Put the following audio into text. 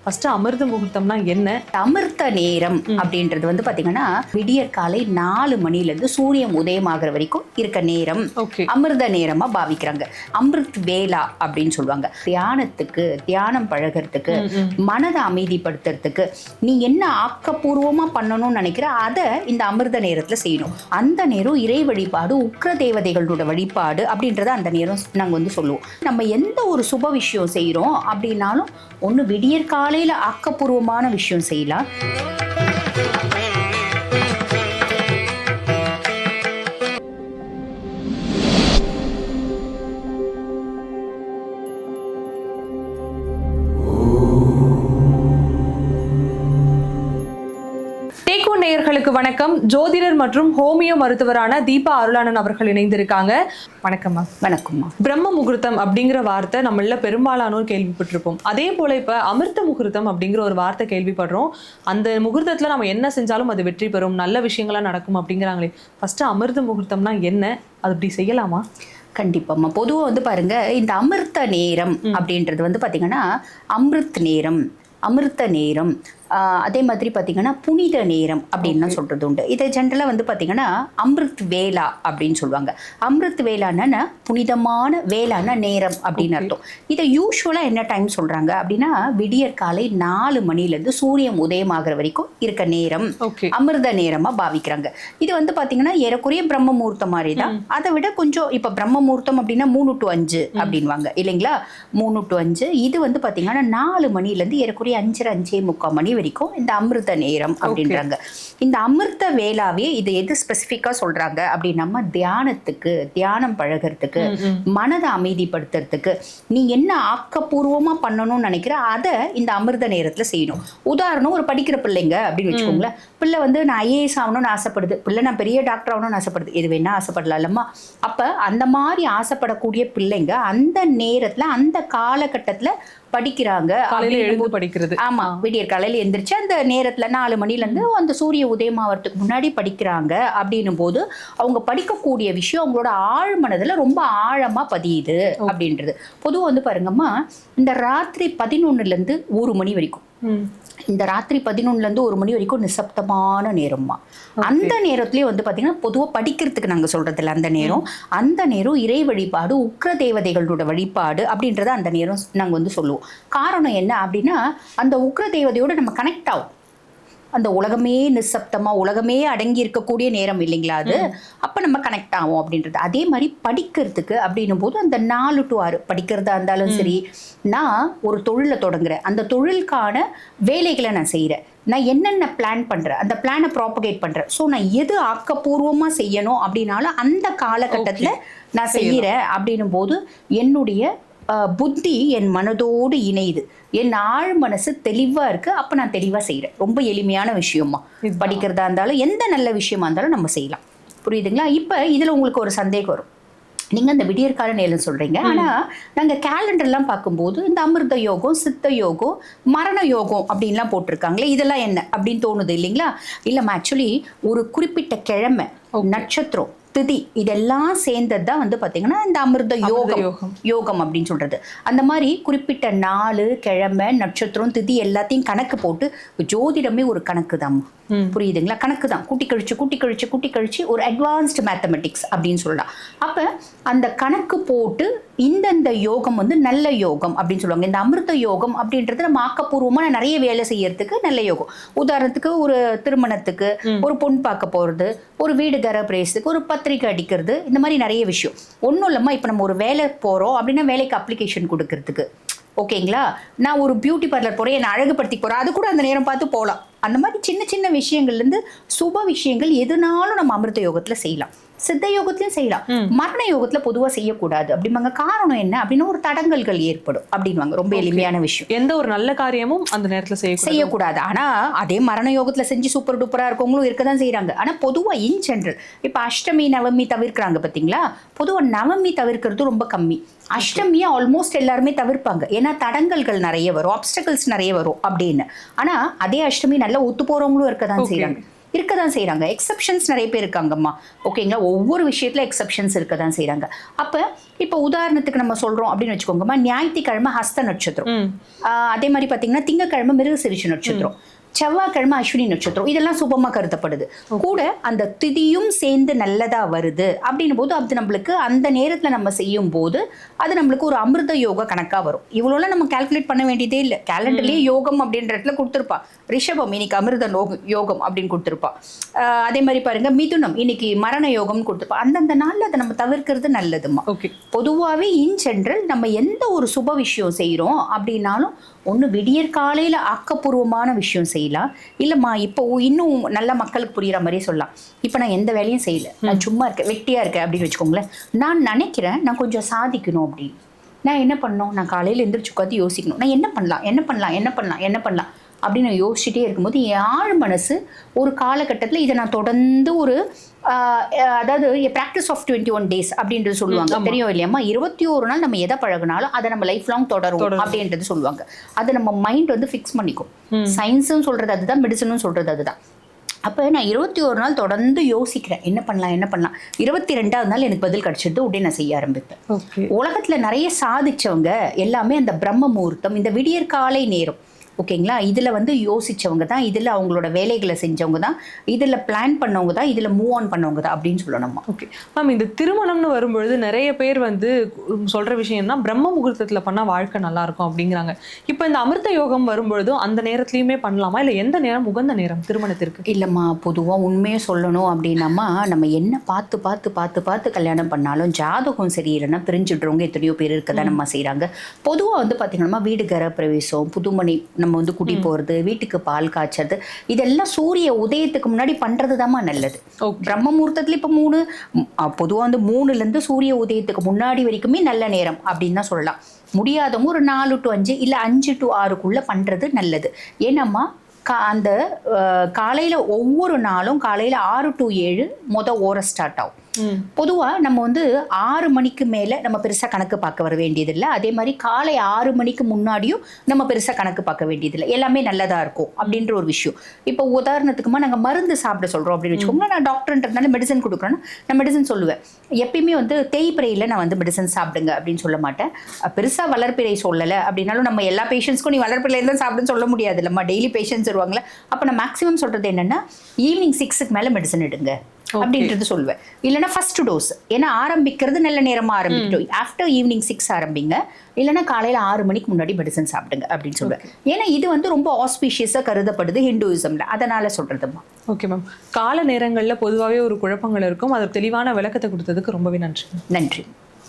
First அமிர்த முகூர்த்தம்னா என்ன? அமிர்த நேரம் அப்படின்றது வந்து பாத்தீங்கன்னா விடியற் காலை 4 மணிலேருந்து சூரியன் உதயமாகிற வரைக்கும் இருக்க நேரம் அமிர்த நேரமா பாவிக்கிறாங்க. அமிர்த் வேலா அப்படின்னு சொல்லுவாங்க. தியானம் பழகிறதுக்கு, மனதை அமைதிப்படுத்துறதுக்கு, நீ என்ன ஆக்கப்பூர்வமா பண்ணணும்னு நினைக்கிற அதை இந்த அமிர்த நேரத்துல செய்யணும். அந்த நேரம் இறை வழிபாடு, உக்ர தேவதைகளோட வழிபாடு அப்படின்றத அந்த நேரம் நாங்க வந்து சொல்லுவோம். நம்ம எந்த ஒரு சுப விஷயம் செய்யறோம் அப்படின்னாலும் ஒண்ணு விடியற் காலையில ஆக்கப்பூர்வமான விஷயம் செய்யலாம். நேயர்களுக்கு வணக்கம். ஜோதிடர் மற்றும் ஹோமியோ மருத்துவரான தீபா அருளானன் அவர்கள் இணைந்திருக்காங்க. வணக்கம். வணக்கம்மா. பிரம்ம முகூர்த்தம் அப்படிங்கிற வார்த்தை நம்மள பெரும்பாலானோர் கேள்விப்பட்டிருப்போம். அதே போல இப்ப அமிர்த முகூர்த்தம் அப்படிங்கிற ஒரு வார்த்தை கேள்விப்படுறோம். அந்த முகூர்த்தத்துல நம்ம என்ன செஞ்சாலும் அது வெற்றி பெறும், நல்ல விஷயங்களா நடக்கும் அப்படிங்கிறாங்களே. ஃபர்ஸ்ட் அமிர்த முகூர்த்தம்னா என்ன, அது அப்படி செய்யலாமா? கண்டிப்பாம்மா. பொதுவாக வந்து பாருங்க, இந்த அமிர்த நேரம் அப்படின்றது வந்து பாத்தீங்கன்னா அமிர்த நேரம் அதே மாதிரி பார்த்தீங்கன்னா புனித நேரம் அப்படின்லாம் சொல்கிறது உண்டு. இதை ஜென்ரலாக வந்து பார்த்தீங்கன்னா அமிர்த் வேலா அப்படின்னு சொல்லுவாங்க. அமிர்த் வேலான்னா புனிதமான வேலான நேரம் அப்படின்னு அர்த்தம். இதை யூஸ்வலாக என்ன டைம் சொல்கிறாங்க அப்படின்னா விடியற் காலை 4 மணிலேருந்து சூரியன் உதயமாகிற வரைக்கும் இருக்க நேரம் அமிர்த நேரமாக பாவிக்கிறாங்க. இது வந்து பார்த்தீங்கன்னா ஏறக்குறைய பிரம்ம முகூர்த்தம் மாதிரி தான். அதை விட கொஞ்சம் இப்போ பிரம்ம முகூர்த்தம் அப்படின்னா 3 to 5 அப்படின்வாங்க இல்லைங்களா? 3 to 5. இது வந்து பார்த்தீங்கன்னா 4 மணிலேருந்து ஏறக்குறைய 5:30 மணி வரைக்கும் இந்த அமிர்த நேரம் அப்படின்றாங்க. இந்த அமிர்த வேளாவே இது எது ஸ்பெசிஃபிக்கா சொல்றாங்க அப்படின்னா தியானம் பழகிறதுக்கு, மனதை அமைதிப்படுத்துறதுக்கு, நீ என்ன ஆக்கப்பூர்வமா பண்ணணும்னு நினைக்கிற அதை இந்த அமிர்த நேரத்துல செய்யணும். உதாரணம், ஒரு படிக்கிற பிள்ளைங்க அப்படின்னு வச்சுக்கோங்களேன். பிள்ளை வந்து நான் ஐஏஎஸ் ஆகணும்னு ஆசைப்படுது, பிள்ளை நான் பெரிய டாக்டர் ஆகணும்னு ஆசைப்படுது, எது வேணா ஆசைப்படலாம்மா. அப்ப அந்த மாதிரி ஆசைப்படக்கூடிய பிள்ளைங்க அந்த நேரத்துல அந்த காலகட்டத்துல படிக்கிறாங்க. படிக்கிறது. ஆமா, விடியற் காலையில எந்திரிச்சு அந்த நேரத்துல 4 மணிலேருந்து அந்த சூரிய உதயமாவதுக்கு முன்னாடி படிக்கிறாங்க அப்படின்னும் போது அவங்க படிக்கக்கூடிய விஷயம் அவங்களோட ஆழ் மனதுல ரொம்ப ஆழமா பதியுது அப்படின்றது. பொதுவாக வந்து பாருங்கம்மா, இந்த ராத்திரி 11லேருந்து 1 மணி வரைக்கும், இந்த ராத்திரி 11லேருந்து 1 மணி வரைக்கும் நிசப்தமான நேரம்மா. அந்த நேரத்துலயே வந்து பாத்தீங்கன்னா பொதுவாக படிக்கிறதுக்கு நாங்க சொல்றதில்ல, அந்த நேரம் இறை வழிபாடு, உக்ர தேவதைகளோட வழிபாடு அப்படின்றத அந்த நேரம் நாங்க வந்து சொல்லுவோம். காரணம் என்ன அப்படின்னா அந்த உக்ர தேவதையோட நம்ம கனெக்ட் ஆகும். அந்த உலகமே நிசப்தமா, உலகமே அடங்கி இருக்கக்கூடிய நேரம் இல்லைங்களா அது. அப்ப நம்ம கனெக்ட் ஆகும் அப்படின்றது. அதே மாதிரி படிக்கிறதுக்கு அப்படின்னும் போது அந்த 4 to 6 படிக்கிறதா இருந்தாலும் சரி, நான் ஒரு தொழிலை தொடங்குறேன், அந்த தொழிலுக்கான வேலைகளை நான் செய்யறேன், நான் என்னென்ன பிளான் பண்றேன், அந்த பிளானை ப்ராபகேட் பண்றேன். ஸோ நான் எது ஆக்கப்பூர்வமா செய்யணும் அப்படின்னாலும் அந்த காலகட்டத்துல நான் செய்யறேன் அப்படின்னும் போது என்னுடைய புத்தி என் மனதோடு இணையுது, என் ஆழ் மனசு தெளிவா இருக்கு. அப்ப நான் தெளிவா செய்யறேன். ரொம்ப எளிமையான விஷயமா, படிக்கிறதா இருந்தாலும் எந்த நல்ல விஷயமா இருந்தாலும் நம்ம செய்யலாம். புரியுதுங்களா? இப்ப இதுல உங்களுக்கு ஒரு சந்தேகம் வரும். நீங்க அந்த விடியற்கால நேரம் சொல்றீங்க, ஆனா நாங்க கேலண்டர்லாம் பார்க்கும்போது இந்த அமிர்த யோகம், சித்த யோகம், மரண யோகம் அப்படின்லாம் போட்டிருக்காங்களே, இதெல்லாம் என்ன அப்படின்னு தோணுது இல்லைங்களா? இல்லம்மா, ஆக்சுவலி ஒரு குறிப்பிட்ட கிழமை, நட்சத்திரம், திதி இதெல்லாம் சேர்ந்தது தான் வந்து பாத்தீங்கன்னா இந்த அமிர்த யோகம் அப்படின்னு சொல்றது. அந்த மாதிரி குறிப்பிட்ட நாள், கிழமை, நட்சத்திரம், திதி எல்லாத்தையும் கணக்கு போட்டு, ஜோதிடமே ஒரு கணக்கு தான். புரியுதுங்களா? கணக்கு தான். கூட்டி கழிச்சு ஒரு அட்வான்ஸ்டு மேத்தமெட்டிக்ஸ் அப்படின்னு சொல்லலாம். அப்ப அந்த கணக்கு போட்டு இந்த யோகம் வந்து நல்ல யோகம் அப்படின்னு சொல்லுவாங்க. இந்த அமிர்த யோகம் அப்படின்றது நம்ம ஆக்கப்பூர்வமா நிறைய வேலை செய்யறதுக்கு நல்ல யோகம். உதாரணத்துக்கு ஒரு திருமணத்துக்கு, ஒரு பொன் பார்க்க போறது, ஒரு வீடு கிரகப்பிரவேசத்துக்கு, ஒரு பத்திரிக்கை அடிக்கிறது, இந்த மாதிரி நிறைய விஷயம். ஒன்றும் இல்லாமல் இப்போ நம்ம ஒரு வேலை போகிறோம் அப்படின்னா வேலைக்கு அப்ளிகேஷன் கொடுக்கறதுக்கு, ஓகேங்களா, நான் ஒரு பியூட்டி பார்லர் போகிறேன், என்னை அழகுபடுத்தி போகிறேன், அது கூட அந்த நேரம் பார்த்து போகலாம். அந்த மாதிரி சின்ன சின்ன விஷயங்கள்லேருந்து சுப விஷயங்கள் எதுனாலும் நம்ம அமிர்த யோகத்தில் செய்யலாம். சித்த யோகத்திலையும் செய்யலாம். மரண யோகத்துல பொதுவா செய்யக்கூடாது அப்படிம்பாங்க. காரணம் என்ன அப்படின்னா ஒரு தடங்கல்கள் ஏற்படும் அப்படின்வாங்க. ரொம்ப எளிமையான விஷயம். எந்த ஒரு நல்ல காரியமும் அந்த நேரத்துல செய்யக்கூடாது. ஆனா அதே மரண யோகத்துல செஞ்சு சூப்பர் டூப்பரா இருக்கவங்களும் இருக்கதான் செய்யறாங்க. ஆனா பொதுவா இன் ஜெனரல் இப்ப அஷ்டமி நவமி தவிர்க்கிறாங்க பாத்தீங்களா? பொதுவா நவமி தவிர்க்கிறது ரொம்ப கம்மி. அஷ்டமியை ஆல்மோஸ்ட் எல்லாருமே தவிர்ப்பாங்க. ஏன்னா தடங்கல்கள் நிறைய வரும், ஆப்ஸ்டக்கிள்ஸ் நிறைய வரும் அப்படின்னு. ஆனா அதே அஷ்டமி நல்லா ஒத்து போறவங்களும் இருக்கதான் செய்யறாங்க. இருக்க தான் செய்கிறாங்க. எக்ஸப்ஷன்ஸ் நிறைய பேர் இருக்காங்கம்மா, ஓகேங்களா? ஒவ்வொரு விஷயத்தில் எக்ஸப்ஷன்ஸ் இருக்க தான் செய்கிறாங்க. அப்போ இப்போ உதாரணத்துக்கு நம்ம சொல்கிறோம் அப்படின்னு வச்சுக்கோங்கம்மா, ஞாயிற்றுக்கிழமை ஹஸ்த நட்சத்திரம், அதே மாதிரி பார்த்தீங்கன்னா திங்கக்கிழமை மிருகசீரிஷ நட்சத்திரம், செவ்வாய்க்கிழமை அஸ்வினி நட்சத்திரம், இதெல்லாம் சுபமா கருதப்படுது. கூட அந்த திதியும் சேர்ந்து நல்லதா வருது அப்படின்னும் போது அது நம்மளுக்கு அந்த நேரத்துல நம்ம செய்யும் போது அது நம்மளுக்கு ஒரு அமிர்த யோக கணக்கா வரும். இவ்வளோலாம் நம்ம கால்குலேட் பண்ண வேண்டியதே இல்லை. கேலண்டர்லயே யோகம் அப்படின்ற இடத்துல கொடுத்துருப்பா. ரிஷபம் இன்னைக்கு அமிர்த யோகம் அப்படின்னு கொடுத்துருப்பா. அதே மாதிரி பாருங்க, மிதுனம் இன்னைக்கு மரண யோகம்னு கொடுத்துருப்பா. அந்தந்த நாள்ல அதை நம்ம தவிர்க்கிறது நல்லதுமா. பொதுவாகவே இன் ஜென்ரல் நம்ம எந்த ஒரு சுப விஷயம் செய்யறோம் அப்படின்னாலும் ஒன்று விடியற் காலையில் ஆக்கப்பூர்வமான விஷயம் செய்யலாம், இல்லைம்மா இப்போ இன்னும் நல்ல மக்களுக்கு புரிகிற மாதிரியே சொல்லலாம். இப்போ நான் எந்த வேலையும் செய்யலை, நான் சும்மா இருக்கேன், வெட்டியாக இருக்கேன் அப்படின்னு வச்சுக்கோங்களேன். நான் நினைக்கிறேன் நான் கொஞ்சம் சாதிக்கணும் அப்படின்னு. நான் என்ன பண்ணணும், நான் காலையில் எந்திரிச்சு உட்காந்து யோசிக்கணும், நான் என்ன பண்ணலாம் என்ன பண்ணலாம் என்ன பண்ணலாம் என்ன பண்ணலாம் அப்படின்னு நான் யோசிச்சுட்டே இருக்கும்போது என் ஆழ் மனசு ஒரு காலகட்டத்தில் இதை நான் தொடர்ந்து ஒரு அதாவது ப்ராக்டிஸ் ஆஃப் 21 days அப்படின்றது சொல்லுவாங்க, தெரியும் இல்லையாம்மா? 21 நாள் நம்ம எதை பழகினாலும் அதை நம்ம லைஃப் லாங் தொடரும் அப்படின்றது சொல்லுவாங்க. அதை நம்ம மைண்ட் வந்து ஃபிக்ஸ் பண்ணிக்கும். சயின்ஸும் சொல்றது அதுதான், மெடிசனும் சொல்றது அதுதான். அப்போ நான் 21 நாள் தொடர்ந்து யோசிக்கிறேன், என்ன பண்ணலாம் என்ன பண்ணலாம். 22ஆவது நாள் எனக்கு பதில் கிடைச்சிட்டு உடனே நான் செய்ய ஆரம்பிப்பேன். உலகத்தில் நிறைய சாதிச்சவங்க எல்லாமே அந்த பிரம்ம முகூர்த்தம், இந்த விடியற்காலை நேரம், ஓகேங்களா, இதில் வந்து யோசித்தவங்க தான், இதில் அவங்களோட வேலைகளை செஞ்சவங்க தான், இதில் பிளான் பண்ணவங்க தான், இதில் மூவ் ஆன் பண்ணவங்க தான் அப்படின்னு சொல்லணுமா. ஓகே மேம், இந்த திருமணம்னு வரும்பொழுது நிறைய பேர் வந்து சொல்கிற விஷயம்னா பிரம்ம முகூர்த்தத்தில் பண்ணால் வாழ்க்கை நல்லாயிருக்கும் அப்படிங்கிறாங்க. இப்போ இந்த அமிர்த யோகம் வரும்பொழுதும் அந்த நேரத்துலையுமே பண்ணலாமா, இல்லை எந்த நேரம் உகந்த நேரம் திருமணத்திற்கு? இல்லைம்மா, பொதுவாக உண்மையை சொல்லணும் அப்படின்னாம்மா, நம்ம என்ன பார்த்து பார்த்து பார்த்து பார்த்து கல்யாணம் பண்ணாலும் ஜாதகம் சரியில்லைன்னா பிரிஞ்சுடுறவங்க எத்தனையோ பேர் இருக்க தான் நம்ம செய்கிறாங்க. பொதுவாக வந்து பார்த்திங்கன்னா வீடு கிரக பிரவேசம், புதுமணி நம்ம வந்து குடி போகிறது, வீட்டுக்கு பால் காய்ச்சது, இதெல்லாம் சூரிய உதயத்துக்கு முன்னாடி பண்ணுறது தாம்மா நல்லது. பிரம்ம முகூர்த்தத்தில் இப்போ 3 பொதுவாக வந்து 3லேருந்து சூரிய உதயத்துக்கு முன்னாடி வரைக்குமே நல்ல நேரம் அப்படின்னு தான் சொல்லலாம். முடியாதவங்க ஒரு 4 to 5 இல்லை 5 to 6க்குள்ளே பண்ணுறது நல்லது. ஏன்னாம்மா அந்த காலையில் ஒவ்வொரு நாளும் காலையில் 6 to 7 ஓர ஸ்டார்ட் ஆகும். பொதுவாக நம்ம வந்து 6 மணிக்கு மேலே நம்ம பெருசாக கணக்கு பார்க்க வர வேண்டியதில்லை. அதே மாதிரி காலை 6 மணிக்கு முன்னாடியும் நம்ம பெருசாக கணக்கு பார்க்க வேண்டியதில்லை. எல்லாமே நல்லதாக இருக்கும் அப்படின்ற ஒரு விஷயம். இப்போ உதாரணத்துக்குமா நாங்கள் மருந்து சாப்பிட சொல்கிறோம் அப்படின்னு வச்சுக்கோங்க, நான் டாக்டர்ன்றதுனால மெடிசன் கொடுக்குறேன்னா நான் மெடிசன் சொல்லுவேன். எப்பயுமே வந்து தேய்பிரையில் நான் வந்து மெடிசன் சாப்பிடுங்க அப்படின்னு சொல்ல மாட்டேன். பெருசாக வளர்ப்பிறை சொல்லலை அப்படின்னாலும் நம்ம எல்லா பேஷண்ட்ஸ்க்கும் நீ வளர்ப்பிறையில் தான் சாப்பிடுன்னு சொல்ல முடியாது இல்லைம்மா, டெய்லி பேஷண்ட்ஸ் வருவாங்களே. அப்போ நான் மேக்ஸிமம் சொல்கிறது என்னென்னா ஈவினிங் 6க்கு மேலே மெடிசன் எடுங்க அப்படின்றது சொல்லுவேன். இல்லைன்னா ஃபர்ஸ்ட் டோஸ், ஏன்னா ஆரம்பிக்கிறது நல்ல நேரமாக ஆரம்பிக்கிட்டோம், ஆஃப்டர் ஈவினிங் 6 ஆரம்பிங்க, இல்லைன்னா காலையில் 6 மணிக்கு முன்னாடி மெடிசன் சாப்பிடுங்க அப்படின்னு சொல்லுவேன். ஏன்னா இது வந்து ரொம்ப ஆஸ்பீஷியஸாக கருதப்படுது ஹிந்துயிசம்ல, அதனால சொல்றதுமா. ஓகே மேம், கால நேரங்களில் பொதுவாகவே ஒரு குழப்பங்கள் இருக்கும், அதற்கு தெளிவான விளக்கத்தை கொடுத்ததுக்கு ரொம்பவே நன்றி. நன்றி.